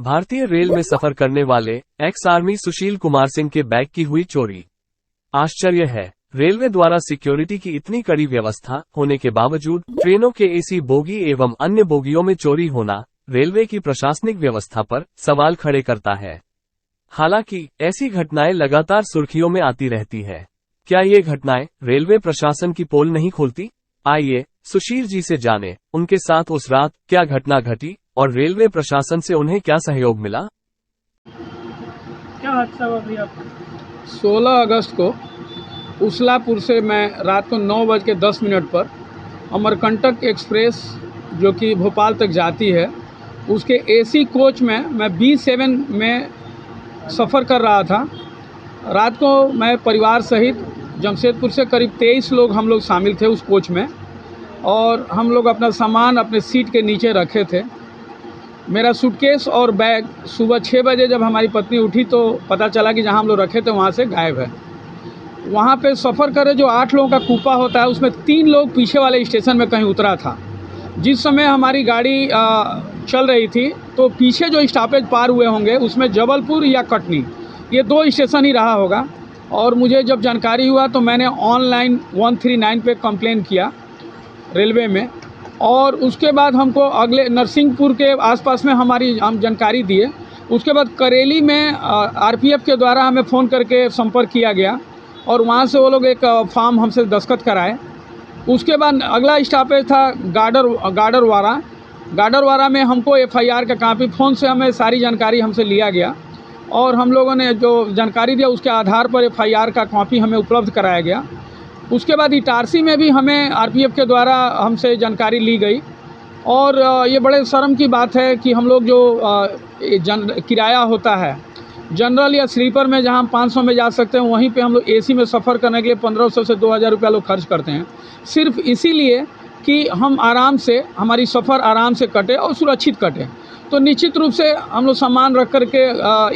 भारतीय रेल में सफर करने वाले एक्स आर्मी सुशील कुमार सिंह के बैग की हुई चोरी। आश्चर्य है, रेलवे द्वारा सिक्योरिटी की इतनी कड़ी व्यवस्था होने के बावजूद ट्रेनों के एसी बोगी एवं अन्य बोगियों में चोरी होना रेलवे की प्रशासनिक व्यवस्था पर सवाल खड़े करता है। हालांकि ऐसी घटनाएं लगातार सुर्खियों में आती रहती है। क्या ये घटनाएं रेलवे प्रशासन की पोल नहीं खोलती? आइए सुशील जी से जाने उनके साथ उस रात क्या घटना घटी और रेलवे प्रशासन से उन्हें क्या सहयोग मिला। क्या हादसा हुआ भैया? 16 अगस्त को उसलापुर से मैं रात को 9:10 पर अमरकंटक एक्सप्रेस जो कि भोपाल तक जाती है उसके एसी कोच में मैं B7 में सफ़र कर रहा था। रात को मैं परिवार सहित जमशेदपुर से करीब 23 लोग हम लोग शामिल थे उस कोच में और हम लोग अपना सामान अपने सीट के नीचे रखे थे। मेरा सूटकेस और बैग सुबह 6 बजे जब हमारी पत्नी उठी तो पता चला कि जहां हम लोग रखे थे वहां से गायब है। वहां पे सफ़र करे जो 8 लोगों का कूपा होता है उसमें 3 लोग पीछे वाले स्टेशन में कहीं उतरा था। जिस समय हमारी गाड़ी चल रही थी तो पीछे जो स्टॉपेज पार हुए होंगे उसमें जबलपुर या कटनी ये 2 स्टेशन ही रहा होगा। और मुझे जब जानकारी हुआ तो मैंने ऑनलाइन 139 पे कंप्लेन किया रेलवे में और उसके बाद हमको अगले नरसिंहपुर के आसपास में हम जानकारी दिए। उसके बाद करेली में आरपीएफ के द्वारा हमें फ़ोन करके संपर्क किया गया और वहाँ से वो लोग एक फॉर्म हमसे दस्तखत कराए। उसके बाद अगला स्टॉपेज था गाडरवारा में हमको एफआईआर का कापी फ़ोन से हमें सारी जानकारी हमसे लिया गया और हम लोगों ने जो जानकारी दिया उसके आधार पर एफआईआर का कॉपी हमें उपलब्ध कराया गया। उसके बाद इटारसी में भी हमें आरपीएफ के द्वारा हमसे जानकारी ली गई और ये बड़े शर्म की बात है कि हम लोग जो किराया होता है जनरल या स्लीपर में जहां हम 500 में जा सकते हैं वहीं पे हम लोग एसी में सफ़र करने के लिए 1500 से 2000 रुपया लोग खर्च करते हैं सिर्फ इसीलिए कि हम आराम से हमारी सफ़र आराम से कटे और सुरक्षित कटे। तो निश्चित रूप से हम लोग सामान रख कर के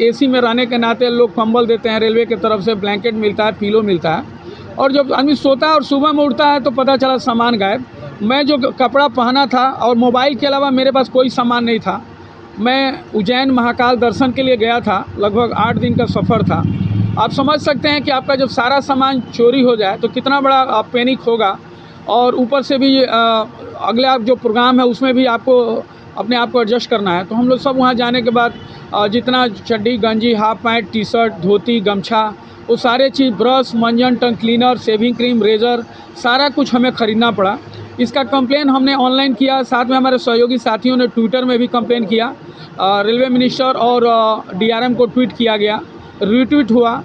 एसी में रहने के नाते लोग कंबल देते हैं, रेलवे की तरफ से ब्लैंकेट मिलता है, पिलो मिलता है और जब आदमी सोता है और सुबह में उठता है तो पता चला सामान गायब। मैं जो कपड़ा पहना था और मोबाइल के अलावा मेरे पास कोई सामान नहीं था। मैं उज्जैन महाकाल दर्शन के लिए गया था, लगभग 8 दिन का सफ़र था। आप समझ सकते हैं कि आपका जब सारा सामान चोरी हो जाए तो कितना बड़ा पैनिक होगा और ऊपर से भी अगले आप जो प्रोग्राम है उसमें भी आपको अपने आप को एडजस्ट करना है। तो हम लोग सब वहाँ जाने के बाद जितना चड्डी गंजी हाफ पैंट टी शर्ट धोती गमछा वो सारे चीज़ ब्रश मंजन tongue cleaner shaving cream razor सारा कुछ हमें ख़रीदना पड़ा। इसका कंप्लेन हमने ऑनलाइन किया, साथ में हमारे सहयोगी साथियों ने ट्विटर में भी कंप्लेन किया। रेलवे मिनिस्टर और डीआरएम को ट्वीट किया गया, रीट्वीट हुआ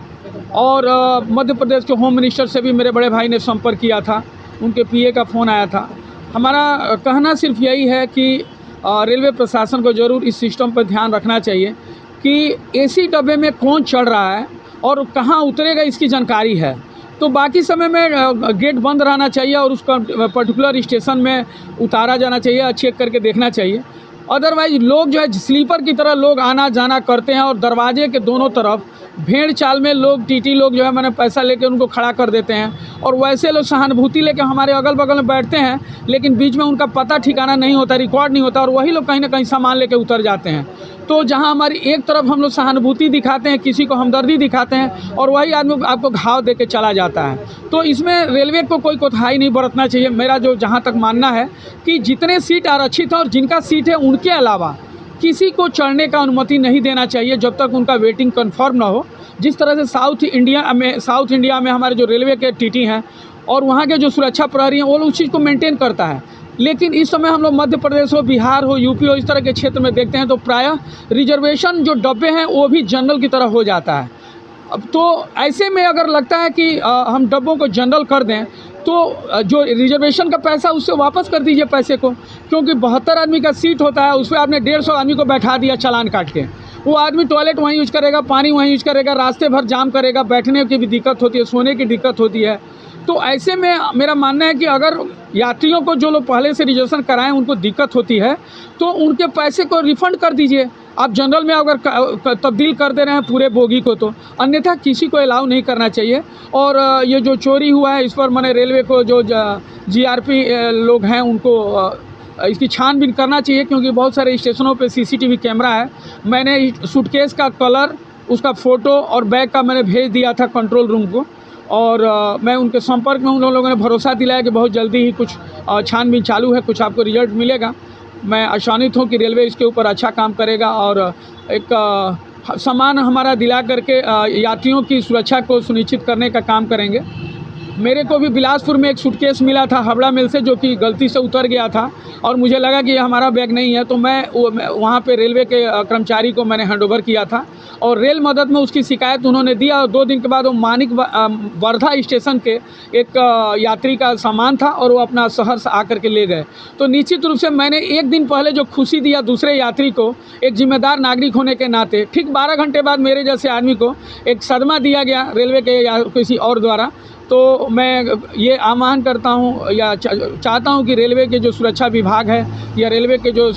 और मध्य प्रदेश के होम मिनिस्टर से भी मेरे बड़े भाई ने संपर्क किया था, उनके पीए का फ़ोन आया था। हमारा कहना सिर्फ यही है कि रेलवे प्रशासन को ज़रूर इस सिस्टम पर ध्यान रखना चाहिए कि एसी डब्बे में कौन चढ़ रहा है और कहाँ उतरेगा इसकी जानकारी है। तो बाकी समय में गेट बंद रहना चाहिए और उसका पर्टिकुलर स्टेशन में उतारा जाना चाहिए, चेक करके देखना चाहिए। अदरवाइज लोग जो है स्लीपर की तरह लोग आना जाना करते हैं और दरवाजे के दोनों तरफ भेड़ चाल में लोग टीटी लोग जो है मैंने पैसा लेके उनको खड़ा कर देते हैं और वैसे लोग सहानुभूति लेके हमारे अगल बगल में बैठते हैं लेकिन बीच में उनका पता ठिकाना नहीं होता, रिकॉर्ड नहीं होता और वही लोग कहीं ना कहीं सामान लेके उतर जाते हैं। तो जहां हमारी एक तरफ हम लोग सहानुभूति दिखाते हैं, किसी को हमदर्दी दिखाते हैं और वही आदमी आपको घाव दे के चला जाता है। तो इसमें रेलवे को कोई कोताही नहीं बरतना चाहिए। मेरा जो जहाँ तक मानना है कि जितने सीट आरक्षित हैं और जिनका सीट है उनके अलावा किसी को चढ़ने का अनुमति नहीं देना चाहिए जब तक उनका वेटिंग कंफर्म ना हो। जिस तरह से साउथ इंडिया में हमारे जो रेलवे के टीटी हैं और वहाँ के जो सुरक्षा प्रहरी हैं वो लोग उस चीज़ को मेंटेन करता है। लेकिन इस समय हम लोग मध्य प्रदेश हो, बिहार हो, यूपी हो, इस तरह के क्षेत्र में देखते हैं तो प्रायः रिजर्वेशन जो डब्बे हैं वो भी जनरल की तरह हो जाता है। अब तो ऐसे में अगर लगता है कि हम डब्बों को जनरल कर दें तो जो रिजर्वेशन का पैसा उससे वापस कर दीजिए पैसे को, क्योंकि 72 आदमी का सीट होता है, उस पर आपने 150 आदमी को बैठा दिया चालान काट के। वो आदमी टॉयलेट वहीं यूज करेगा, पानी वहीं यूज करेगा, रास्ते भर जाम करेगा, बैठने की भी दिक्कत होती है, सोने की दिक्कत होती है। तो ऐसे में मेरा मानना है कि अगर यात्रियों को जो लोग पहले से रिजर्वेशन कराएं उनको दिक्कत होती है तो उनके पैसे को रिफ़ंड कर दीजिए। आप जनरल में अगर तब्दील कर दे रहे हैं पूरे बोगी को तो अन्यथा किसी को अलाउ नहीं करना चाहिए। और ये जो चोरी हुआ है इस पर मैंने रेलवे को जो जीआरपी लोग हैं उनको इसकी छानबीन करना चाहिए, क्योंकि बहुत सारे स्टेशनों पे सीसीटीवी कैमरा है। मैंने सूटकेस का कलर, उसका फ़ोटो और बैग का मैंने भेज दिया था कंट्रोल रूम को, और मैं उनके संपर्क में, उन लोगों ने भरोसा दिलाया कि बहुत जल्दी ही कुछ छानबीन चालू है, कुछ आपको रिजल्ट मिलेगा। मैं आशान्वित हूँ कि रेलवे इसके ऊपर अच्छा काम करेगा और एक सम्मान हमारा दिला करके यात्रियों की सुरक्षा को सुनिश्चित करने का काम करेंगे। मेरे को भी बिलासपुर में एक सूटकेस मिला था हावड़ा मिल से, जो कि गलती से उतर गया था और मुझे लगा कि ये हमारा बैग नहीं है, तो मैं वहाँ पे रेलवे के कर्मचारी को मैंने हैंडओवर किया था और रेल मदद में उसकी शिकायत उन्होंने दिया, और 2 दिन के बाद वो मानिक वर्धा स्टेशन के एक यात्री का सामान था और वो अपना शहर से आकर के ले गए। तो निश्चित रूप से मैंने 1 दिन पहले जो खुशी दिया दूसरे यात्री को, एक जिम्मेदार नागरिक होने के नाते, ठीक 12 घंटे बाद मेरे जैसे आदमी को एक सदमा दिया गया रेलवे के या किसी और द्वारा। तो मैं ये आह्वान करता हूँ या चाहता हूँ कि रेलवे के जो सुरक्षा विभाग है या रेलवे के जो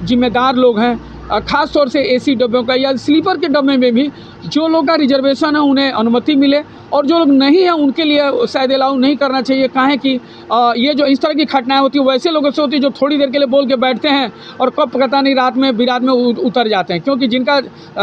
जिम्मेदार लोग हैं, ख़ास तौर से एसी डब्बों का या स्लीपर के डब्बे में भी जो लोग का रिजर्वेशन है उन्हें अनुमति मिले, और जो लोग नहीं है उनके लिए शायद अलाउ नहीं करना चाहिए। काहे कि ये जो इस तरह की घटनाएं होती है वैसे लोगों से होती है जो थोड़ी देर के लिए बोल के बैठते हैं और कब पता नहीं रात में बिरात में उतर जाते हैं, क्योंकि जिनका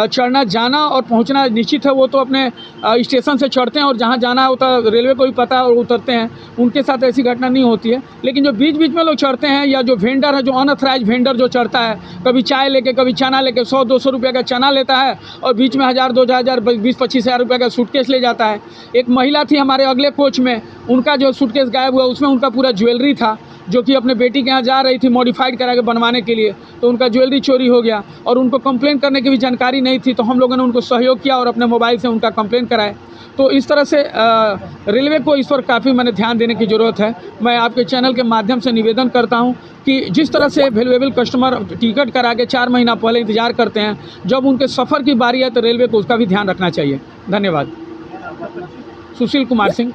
चढ़ना जाना और पहुंचना निश्चित है वो तो अपने स्टेशन से चढ़ते हैं और जहां जाना होता है रेलवे को भी पता है और उतरते हैं, उनके साथ ऐसी घटना नहीं होती है। लेकिन जो बीच बीच में लोग चढ़ते हैं या जो वेंडर है, जो अनऑथराइज वेंडर जो चढ़ता है, कभी चाय लेके कभी चना लेके 100-200 रुपये का चना लेता है और बीच में 1000-2000 20-25 हज़ार रुपये का सूटकेस ले जाता है। एक महिला थी हमारे अगले कोच में, उनका जो सूटकेस गायब हुआ उसमें उनका पूरा ज्वेलरी था, जो कि अपने बेटी के यहाँ जा रही थी मॉडिफाइड करा के बनवाने के लिए, तो उनका ज्वेलरी चोरी हो गया और उनको कंप्लेंट करने की भी जानकारी नहीं थी, तो हम लोगों ने उनको सहयोग किया और अपने मोबाइल से उनका कंप्लेंट कराए। तो इस तरह से रेलवे को इस पर काफ़ी मैंने ध्यान देने की ज़रूरत है। मैं आपके चैनल के माध्यम से निवेदन करता हूं कि जिस तरह से वैल्यूएबल कस्टमर टिकट करा के 4 महीना पहले इंतज़ार करते हैं, जब उनके सफ़र की बारी है तो रेलवे को उसका भी ध्यान रखना चाहिए। धन्यवाद। सुशील कुमार सिंह।